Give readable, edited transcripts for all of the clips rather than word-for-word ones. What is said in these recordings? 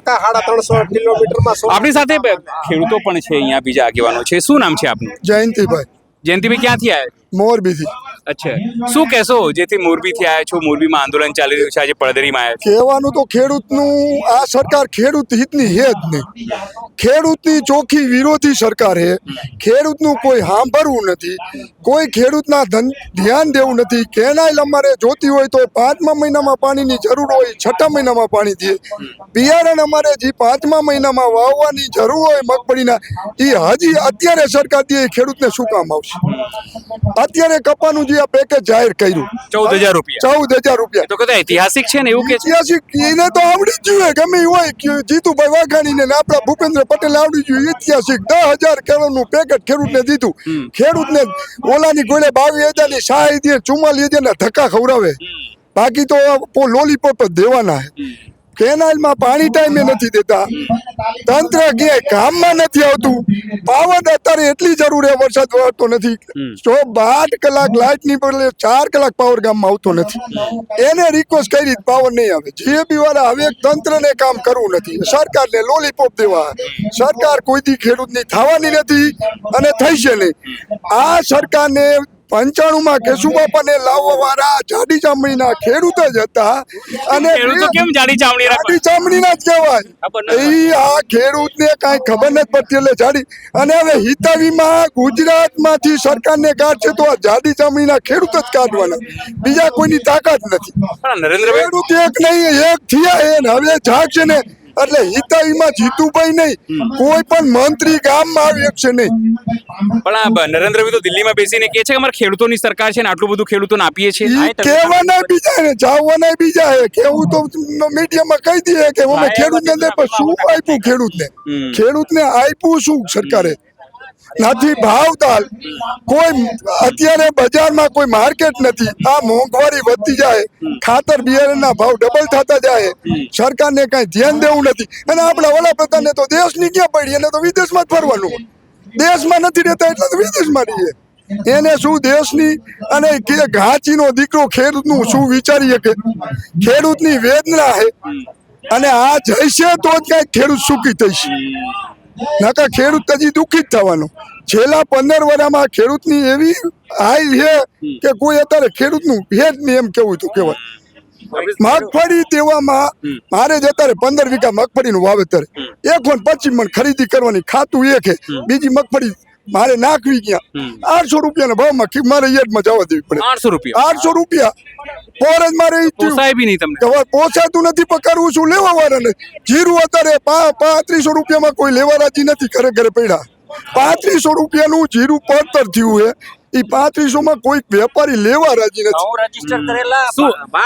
કાકા 350 કિલોમીટરમાં આપણી સાથે ખેડૂતો પણ છે, અહીંયા બીજા આગેવાનો છે. શું નામ છે આપનું? જયંતિભાઈ જયંતિભાઈ ક્યાંથી આવ્યા? મોરબીથી. અચ્છા, શું કહેશો જેથી મોરબીથી આવ્યા છો? મોરબીમાં આંદોલન ચાલી રહ્યું છે, આજે પડદરીમાં આવ્યા કહેવાનું તો ખેડૂતનું આ સરકાર ખેડૂત હિતની હે જ નહીં. ખેડૂતની ચોખ્ખી વિરોધી સરકાર હે. ખેડૂતનું કોઈ સાંભળવું નથી, કોઈ ખેડૂતના ધ્યાન દેવું નથી. કેનાલ અમારે જોતી હોય તો 5મા મહિનામાં પાણીની જરૂર હોય, 6ઠા મહિનામાં પાણી દે. બિયારણ અમારે જે 5મા મહિનામાં વાવવાની જરૂર હોય મગફળીના, એ હજી અત્યારે સરકાર દે, ખેડૂતને શું કામ આવશે? અત્યારે કપાનું જે આ પેકેજ જાહેર કર્યું 14,000 રૂપિયા. 14,000 રૂપિયા તો કદાચ ઐતિહાસિક છે ને, એવું કે છે? ઐતિહાસિક એને તો આવડી જ જોઈએ, ગમે એ હોય. જીતુભાઈ વાઘાણીને ને આપણા ભૂપેન્દ્ર પટેલ આવડી જોઈએ. ઐતિહાસિક 10,000 કરોડનું પેકેજ ખેડૂતને દીધું. ખેડૂતને ઓલાની ગોળે 22,000 ની સહાય દે, 44,000 ના ધક્કા ખવડાવે. બાકી તો લોલીપોપ જ દેવાના છે. કેનાલમાં પાણી ટાઈમે નથી દેતા, તંત્ર ક્યાંય કામમાં નથી આવતું. પાવર અત્યારે એટલી જરૂર છે, વરસાદ વળતો નથી. 12 કલાક લાઇટ ની બદલે 4 કલાક પાવર ગામમાં આવતો નથી. એને રિક્વેસ્ટ કરી પાવર નહીં આવે. જીએબી વાળા હવે તંત્રને કામ કરવું નથી, સરકારને લોલીપોપ દેવા. સરકાર કોઈથી ખેડૂતની થવાની નથી અને થઈ છે નહીં. આ સરકારને 95માં કેશુબાપાને લાવવા વાળા જાડી ચામડીના ખેડૂત જ હતા, અને કેમ જાડી ચામડીના જ કહેવાય. આ ખેડૂતને કાંઈ ખબર નથી પડતી એટલે જાડી. અને હવે હિતાવીમાં ગુજરાતમાંથી સરકારને કાઢશે તો આ જાડી ચામડીના ખેડૂત જ કાઢવાના, બીજા કોઈની તાકાત નથી. ખેડૂત એક નહીં એક થયા એ હવે જાગશે ને, એટલે હિતાવીમાં જીતુભાઈ નહીં, કોઈ પણ મંત્રી ગામમાં આવી શકશે નહીં. પણ આ નરેન્દ્રભાઈ તો દિલ્હીમાં બેસીને કહે છે કે અમારે ખેડૂતોની સરકાર છે ને, આટલું બધું ખેડૂતોને આપીએ છીએ. કહેવાના બીજા ને જાવવાના બીજા હે. કેવું તો મીડિયામાં કહી દઈએ કે અમે ખેડૂતને શું આપ્યું? ખેડૂતને આપ્યું શું સરકારે? નથી ભાવતાલ. કોઈ અત્યારે બજારમાં કોઈ માર્કેટ નથી. આ મોંઘવારી વધતી જાય, ખાતર બિયારણના ભાવ ડબલ થતા જાય, સરકારને કઈ ધ્યાન દેવું નથી. અને આપણા વડાપ્રધાનને તો દેશની ક્યાં પડી, એને તો વિદેશમાં જ ફરવાનું. દેશમાં નથી રહેતા એટલે તો વિદેશમાં રહીએ. એને શું દેશની અને કે ઘાંચીનો દીકરો ખેડૂતનું શું વિચારી શકે? ખેડૂતની વેદના છે, અને આ જઈશે તો જ કઈ ખેડૂત સુખી થશે. નકા ખેડૂત હજી દુઃખી જ થવાનો. છેલ્લા 15 વર્ષમાં ખેડૂતની એવી હાઈ છે કે કોઈ અત્યારે ખેડૂતનું ભેટ નહીં એમ કેવું તો કહેવાય. મગફળી દેવામાં મારે જ અત્યારે 15 વીઘા મગફળીનું વાવેતર, 1.25 મણ ખરીદી કરવાની, ખાતું એક છે. બીજી મગફળી મારે નાખવી ક્યાં? 800 રૂપિયાના ભાવમાં મારે યાર્ડમાં જવા દેવી પડે. 800 રૂપિયા પોર જ મારે પોસાતું નથી. પકડવું શું? લેવા વાળા નથી. જીરું અત્યારે 3500 રૂપિયામાં કોઈ લેવા રાજી નથી. ઘરે ઘરે પડ્યા 3500 રૂપિયાનું જીરું પડતર થયું છે. એ 3500માં કોઈ વેપારી લેવા રાજી નથી.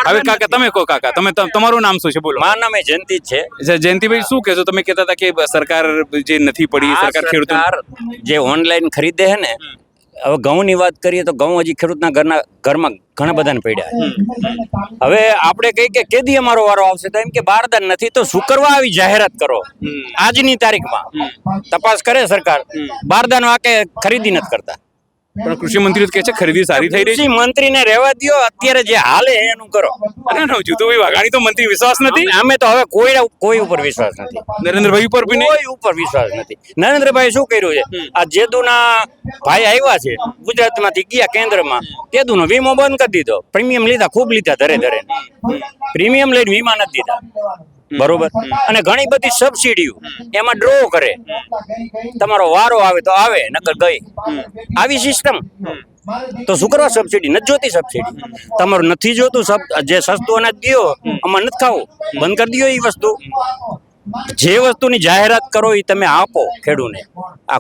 હવે કાકા તમે કહો, કાકા તમે તમારું નામ શું છે? બોલો. મારું નામ જયંતિ છે. જયંતિભાઈ શું કહેશો? તમે કહેતા હતા કે સરકાર જે નથી પડી, સરકાર ખેડૂતો જે ઓનલાઈન ખરીદે છે ને, હવે ઘઉંની વાત કરીએ તો ઘઉં હજી ખેડૂતના ઘરમાં ઘણા બધાને પડ્યા. હવે આપણે કહીએ કે કેદી અમારો વારો આવશે, તો એમ કે બારદાન નથી તો શુક્રવાર આવી જાહેરાત કરો. આજની તારીખમાં તપાસ કરે સરકાર, બારદાન વાકે ખરીદી નથી કરતા. પણ કૃષિ મંત્રી કહે છે ખરીદી સારી થઈ રહી છે. કૃષિ મંત્રીને રહેવા દો, અત્યારે જે હાલે એનું કરો. જીતુભાઈ વાઘાણી તો મંત્રી વિશ્વાસ નથી. અમે તો હવે કોઈ ઉપર વિશ્વાસ નથી. નરેન્દ્રભાઈ ઉપર બી કોઈ ઉપર વિશ્વાસ નથી. નરેન્દ્રભાઈ શું કર્યું છે? આ જેદુના ભાઈ આવ્યા છે ગુજરાતમાંથી, ગયા કેન્દ્રમાં, તેદુનો વીમો બંધ કરી દીધો. પ્રીમિયમ લીધા, ખૂબ લીધા, ધરે પ્રીમિયમ લઈને વીમા નથી દીધા. બરોબર. અને ઘણી બધી સબસિડીઓ એમાં ડ્રો કરે. તમારો વારો આવે તો આવે, નકર ગઈ. આવી સિસ્ટમ તો શું કરવા? સબસિડી નથી જોતી. સબસિડી તમારું નથી જોતું. જે સસ્તું અનાજ દો, આમાં નથી ખાવું, બંધ કરી દો એ વસ્તુ. જે વસ્તુની જાહેરાત કરો એ તમે આપો ખેડૂને. આ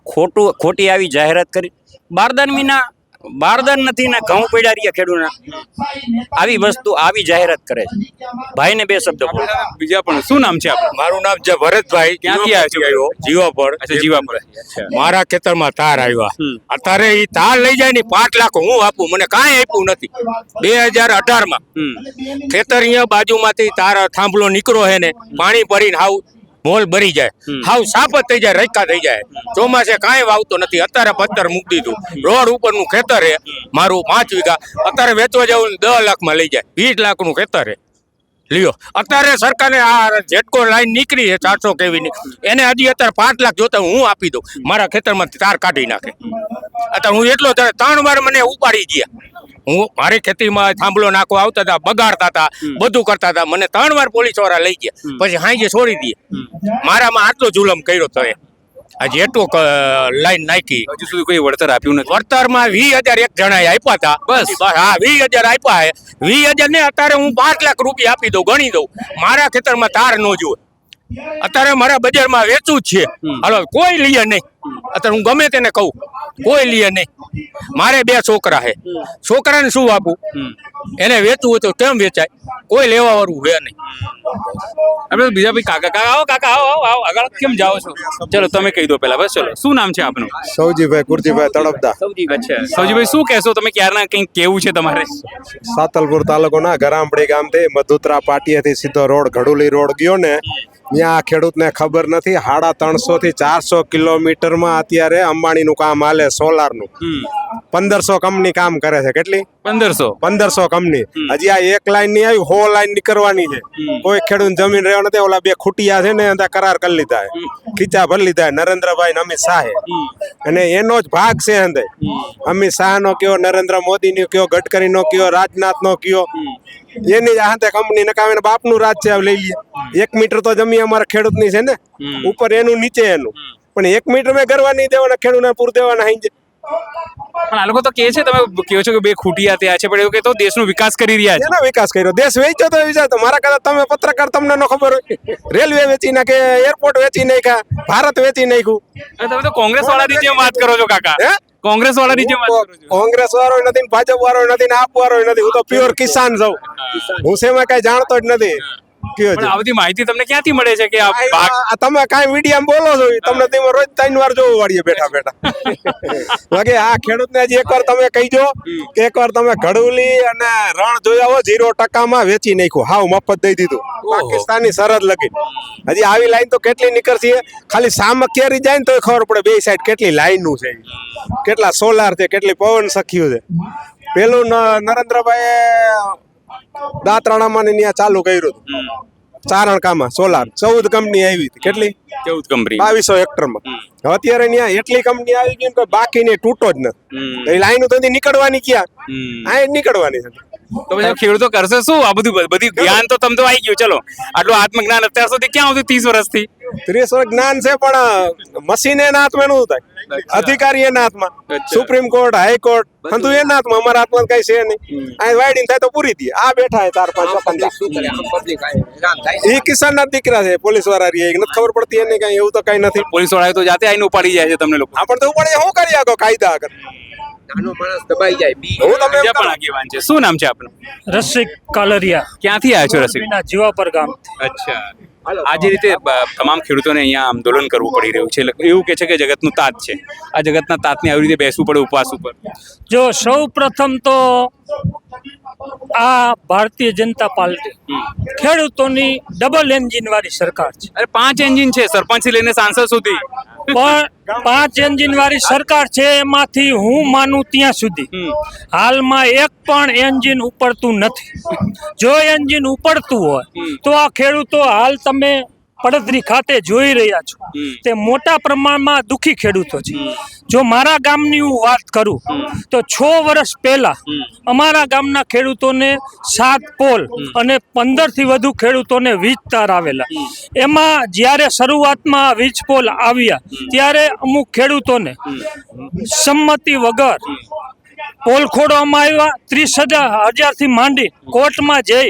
ખોટી આવી જાહેરાત કરી. બારદાન વિના બારદાન નથી ને ઘઉં પડ્યા રહ્યા ખેડૂતના. આવી વસ્તુ આવી જાહેરાત કરે છે. ભાઈને બે શબ્દ બોલો. બીજા પણ શું નામ છે આપનું? મારું નામ છે ભરતભાઈ. ક્યાંથી આવ્યો? જીવાપર. જીવાપર. મારા ખેતરમાં તાર આવ્યા. અત્યારે એ તાર લઈ જાય ને 5 લાખ હું આપું, મને કાંઈ આપ્યું નથી. 2018માં ખેતર અહીંયા બાજુમાંથી તાર થાંભલો નીકળો હે ને, પાણી ભરીને હાવ મોલ ભરી જાય, હાવ સાપત થઈ જાય, રૈકા થઈ જાય. ચોમાસે કાંઈ વાવતો નથી. અત્યારે 15 મૂકી દીધું. રોડ ઉપરનું ખેતર હે મારું 5 વીઘા. અત્યારે વેચવા જવું 10 લાખમાં લઈ જાય. 20 લાખનું ખેતર હે. લ્યો અત્યારે સરકારે આ જેટકો લાઈન નીકળી છે 400 kV ની એને હજી અત્યારે 5 લાખ જોતા હું આપી દઉં મારા ખેતરમાં તાર કાઢી નાખે અત્યારે હું એટલો 3 વાર મને ઉપાડી ગયા હું મારી ખેતીમાં થાંભલો નાખવા આવતા હતા બગાડતા હતા બધું કરતા હતા મને 3 વાર પોલીસ વાળા લઈ ગયા પછી હાંજે છોડી દે મારામાં આટલો જુલમ કર્યો તો હજી એટલો લાઈન નાખી હજુ સુધી કોઈ વળતર આપ્યું નથી. વળતરમાં 20,000 એક જણાએ આપ્યા હતા બસ. હા 20,000 આપ્યા હે 20,000 ને અત્યારે હું 5 લાખ રૂપિયા આપી દઉં ગણી દઉં મારા ખેતરમાં તાર ન જુએ અત્યારે મારા બજારમાં વેચવું જ છે હાલો કોઈ લઈએ નહીં અત્યારે હું ગમે તેને કહું કોઈ લઈએ નહીં મારે 2 છોકરા છે છોકરાને શું આપું એને વેચવું હોય તો કેમ વેચાય કોઈ લેવા વાળું હોય નહીં. આપણે બીજા ભાઈ કાકા આવો આવો આગળ કેમ જાઓ છો? ચલો તમે કહી દો પહેલા બસ. ચલો શું નામ છે આપનું? સૌજીભાઈ કુરજીભાઈ તળપદા, અચ્છા સૌજીભાઈ શું કહેશો તમે? ક્યારના કંઈક કેવું છે તમારે? સાતલપુર તાલુકાના ગરામપડી ગામથી મધુત્રા પાટીએથી સીધો રોડ ઘડુલી રોડ ગયો ને ત્યાં ખેડૂતને ખબર નથી 350 થી 400 કિલોમીટરમાં અત્યારે અંબાણીનું કામ હાલે સોલારનું 1500 કંપની કામ કરે છે. કેટલી? 1500 કંપની. હજી આ એક લાઈન ની આવી 100 લાઈન નીકળવાની છે. કોઈ ખેડૂત જમીન રહ્યો નથી. ઓલા 2 ખૂટિયા છે ને એના કરાર કરી લીધા છે, ખીચા ભરી લીધા નરેન્દ્રભાઈ ને અમિત શાહે અને એનો જ ભાગ છે અંદર. અમિત શાહ નો કયો, નરેન્દ્ર મોદી નો કયો, ગડકરી નો કયો, રાજનાથ નો કયો, એની જ હાથે કંપની નકામીને બાપનું રાજ છે. લઈ લઈએ 1 મીટર તો જમીન અમારા ખેડૂતની છે ને, ઉપર એનું નીચે એનું, પણ 1 મીટર મેં કરવા નહીં દેવાના ખેડૂતને પૂર દેવાના હાઈ. પણ આ લોકો તો કહે છે, તમે કહો છો કે 2 ખૂટિયા ત્યાં છે, પણ એવું કે તો દેશનો વિકાસ કરી રહ્યા છે. એનો વિકાસ કર્યો, દેશ વેચ્યો તો વિચાર તો મારા કરતા તમે પત્રકાર તમને ન ખબર હોય. રેલવે વેચી નાખે, એરપોર્ટ વેચી નાખ્યા, ભારત વેચી નાખ્યું. તમે તો કોંગ્રેસ વાળાની જેમ વાત કરો છો કાકા. કોંગ્રેસ વાળાની જેમ વાત કરો છો. કોંગ્રેસ વાળો નથી, ભાજપ વાળો નથી, આપ વાળો નથી. હું તો પ્યોર કિસાન છું. હું શેમાં કઈ જાણતો જ નથી. પણ આ બધી માહિતી તમને ક્યાંથી મળે છે કે તમે કાંઈ મીડિયા બોલો છો તમને તેમાં રોજ 3 વાર જોવું વાળીએ બેઠા બેઠા. બાકી આ ખેડૂતને હજી એકવાર તમે કહીજો કે એકવાર તમે ઘડુલી અને રણ જોયા હો 0% વેચી નાખ્યું, હાવ મફત દઈ દીધું પાકિસ્તાનની સરહદ લગી. હજી આવી લાઈન તો કેટલી નીકળશે, ખાલી સામખિયારી જાય ને તો ખબર પડે 2 સાઈડ કેટલી લાઈનનું છે, કેટલા સોલાર છે, કેટલી પવન સખ્યું છે. પેલું નરેન્દ્રભાઈ દાંતરાણામાં ને ત્યાં ચાલુ કર્યું હતું ચારણકામાં સોલાર 14 કંપની આવી હતી. કેટલી? 14 કંપની 2200 હેક્ટરમાં. અત્યારે ત્યાં એટલી કંપની આવી ગઈ કે બાકી ને તૂટો જ નથી. એ લાઈન તો નીકળવાની ક્યાં આ નીકળવાની છે. તો પછી ખેડૂતો કરશે શું? આ બધી જ્ઞાન તો તમને આવી ગયું. ચલો આટલું આત્મજ્ઞાન અત્યાર સુધી ક્યાં આવતું? 30 વર્ષથી 30 વર્ષ જ્ઞાન છે, પણ મશીન એના હાથમાં નું થાય, અધિકારી એના હાથમાં, સુપ્રીમ કોર્ટ, હાઈકોર્ટ બધું એના હાથમાં. અમારા હાથમાં કઈ છે નહીં. આ વાયડિંગ થાય તો પૂરી દે. આ બેઠા છે 4-5 એ કિસાન ના દીકરા છે, પોલીસ વાળા રે નથી ખબર પડતી એને કઈ. એવું તો કઈ નથી. પોલીસ વાળા તો જાતે આઈને ઉપાડી જાય છે તમને લોકો. આપણે તો ઉપાડે શું કરી આગળ કાયદા આગળ નાનો માણસ દબાઈ જાય. હું તમે બીજા પણ આગેવાન છે. શું નામ છે આપનું? રસિક કાલરિયા, ક્યાંથી આવ્યા છો રસિક? જીવાપર ગામ. અચ્છા. આ જે રીતે તમામ ખેડૂતોને અહીંયા આંદોલન કરવું પડી રહ્યું છે, એવું કે છે કે જગતનું તાત છે. આ જગતના તાતને આવી રીતે બેસવું પડે ઉપવાસ ઉપર. જો સૌ પ્રથમ તો આ ભારતીય જનતા પાર્ટી ખેડૂતોની ડબલ એન્જિન વાળી સરકાર છે. અરે 5 એન્જિન છે, સરપંચ થી લઈને સાંસદ સુધી. પણ 5 એન્જિન વાળી સરકાર છે, એમાંથી હું માનું ત્યાં સુધી હાલમાં એક પણ એન્જિન ઉપડતું નથી. જો એન્જિન ઉપડતું હોય તો આ ખેડૂતો હાલ તમે પડદરી ખાતે જોઈ રહ્યા છો તે મોટા પ્રમાણમાં દુખી ખેડૂતો છે. જો મારા ગામની હું વાત કરું તો 6 વર્ષ પહેલા અમારા ગામના ખેડૂતોને 7 પોલ અને 15 થી વધુ ખેડૂતોને વીજ તાર આવેલા. એમાં જ્યારે શરૂઆતમાં વીજ પોલ આવ્યા ત્યારે અમુક ખેડૂતોને સંમતિ વગર પોલ ખોડવામાં આવ્યા. 30,000 થી માંડી કોર્ટમાં જઈ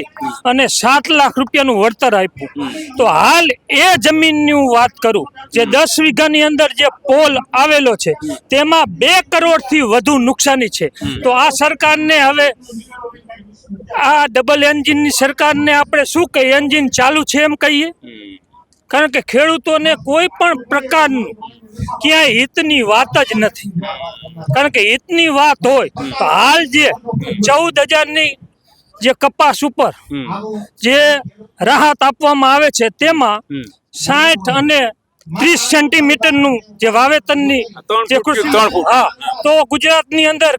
અને 7 લાખ રૂપિયાનું વળતર આપ્યું. તો હાલ એ જમીનની હું વાત કરું, જે 10 વીઘાની અંદર જે પોલ આવેલો છે તેમાં 2 કરોડથી વધુ નુકસાની છે. તો આ સરકારને હવે આ ડબલ એન્જિનની સરકારને આપણે શું કહીએ? એન્જિન ચાલુ છે એમ કહીએ? કારણ કે ખેડૂતોને કોઈ પણ પ્રકારનું ક્યાંય હિતની વાત જ નથી. કારણ કે હિતની વાત હોય તો હાલ જે 14,000ની જે કપાસ ઉપર જે રાહત આપવામાં આવે છે તેમાં 60 અને 30 સેન્ટીમીટરનું જે વાવેતરની જે તો ગુજરાતની અંદર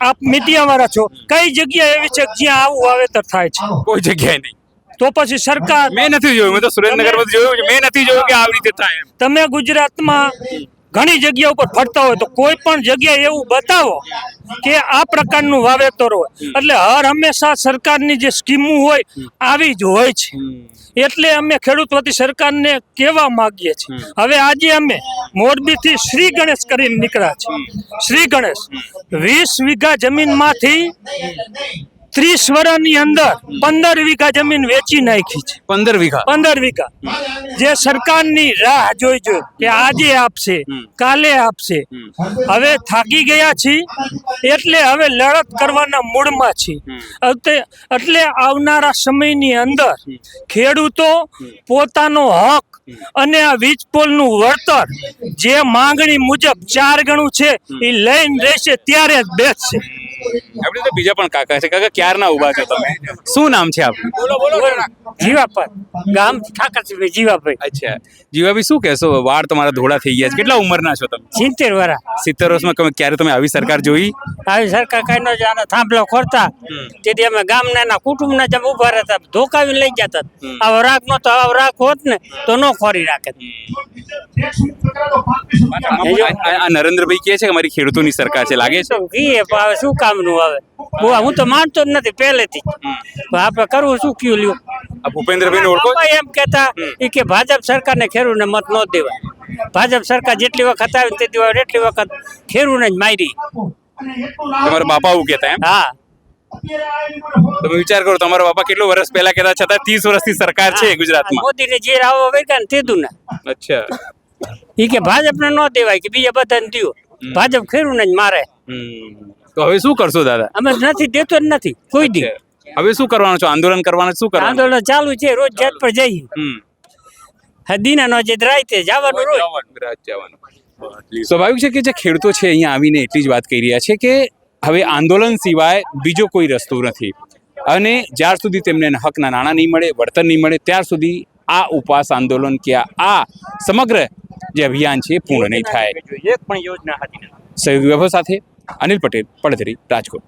આપ મીડિયા વાળા છો, કઈ જગ્યા એવી છે જ્યાં આવું વાવેતર થાય છે? કોઈ જગ્યાએ નહીં. તો પછી સરકાર મેં નથી જોયું, મેં તો સુરેન્દ્રનગરમાં જોયું છે, મેં નથી જોયું કે આવી રીતે થાય એમ. તમે ગુજરાતમાં ઘણી જગ્યા ઉપર ફરતા હોય તો કોઈ પણ જગ્યાએ એવું બતાવો કે આ પ્રકારનું વાવેતર હોય, એટલે હર હંમેશા સરકારની જે સ્કીમો હોય આવી જ હોય છે. એટલે અમે ખેડૂત વતી સરકારને કહેવા માંગીએ છીએ. હવે આજે અમે મોરબીથી શ્રી ગણેશ કરીને નીકળ્યા છે. શ્રી ગણેશ 20 વીઘા જમીનમાંથી 30 વર્ષની અંદર 15 વીઘા જમીન વેચી નાખી છે. 15 વીઘા 15 વીઘા જે સરકારની રાહ જોઈ કે આજે આપશે કાલે આપશે. હવે થાકી ગયા છીએ એટલે હવે લડત કરવાના મૂડમાં છીએ. એટલે આવનારા સમયની અંદર ખેડૂતો પોતાનો હક અને આ વીજ પોલનું વળતર જે માંગણી મુજબ 4 ગણું છે એ લઈને રહેશે ત્યારે જ બેસશે. આપણે તો બીજા પણ કાકા છે. કાકા ક્યારના ઊભા છો તમે? શું નામ છે આપનું? જીવાપર ગામ ઠાકરસિંહ જીવાભાઈ. અચ્છા જીવાભાઈ, શું કહેશો? વાળ તમારા ધોળા થઈ ગયા છે, કેટલા ઉંમરના છો તમે? 70 વર્ષ. 70 વર્ષમાં ક્યારે તમે આવી સરકાર જોઈ? આવી સરકાર કઈ ન જાણે થાંભલો ખોરતા તેથી અમે ગામના એના કુટુંબના જેમ ઉભા રહેતા, ધોકાવીને લઈ જતા. આવો રાખ નતો, આવો રાખ હોત ને તો ન ખોરી રાખે. આ નરેન્દ્રભાઈ કહે છે કે અમારી ખેડૂતોની સરકાર છે, લાગે છે? કીએ પણ હવે શું કામનું આવે, હું તો માનતો જ નથી પહેલેથી. આપણે કરવું શું કયું લ્યું? આ ભૂપેન્દ્રભાઈને ઓળખો? એમ કેતા એ કે ભાજપ સરકારને ખેડૂતને મત ન દેવાય. ભાજપ સરકાર જેટલી વખત આવી તેટલી વાર એટલી વખત ખેડૂતને જ મારી. તમારા બાપા એવું કહેતા એમ? હા. તમે વિચાર કરો, તમારા બાપા કેટલું વર્ષ પહેલા કહેતા, છતાં 30 વર્ષથી સરકાર છે ગુજરાતમાં. મોદીને જે આવો વેગા ને તેદું ને અચ્છા. એ કે ભાજપને ન દેવાય કે બીજા બધાને દો. ભાજપ ખેડૂતને જ મારે. તો હવે શું કરશો દાદા? અમે નથી દેતો જ નથી કોઈ દી. હવે શું કરવાનું છો? આંદોલન કરવાનું? શું કરવાનું? આંદોલન ચાલુ છે, રોજ જાત પર જઈએ. દીના નો જે રાતે જવાનું રોજ જવાનું. સ્વાભાવિક છે કે જે ખેડૂતો છે અહીંયા આવીને એટલી જ વાત કહી રહ્યા છે કે હવે આંદોલન સિવાય બીજો કોઈ રસ્તો નથી, અને જ્યાર સુધી તેમને હકના નાણાં નહીં મળે, વળતર નહીં મળે, ત્યાર સુધી આ ઉપવાસ આંદોલન કે આ સમગ્ર જે અભિયાન છે એ પૂર્ણ નહીં થાય. એક પણ યોજના હતી. સહયોગી સાથે અનિલ પટેલ, પડધરી, રાજકોટ.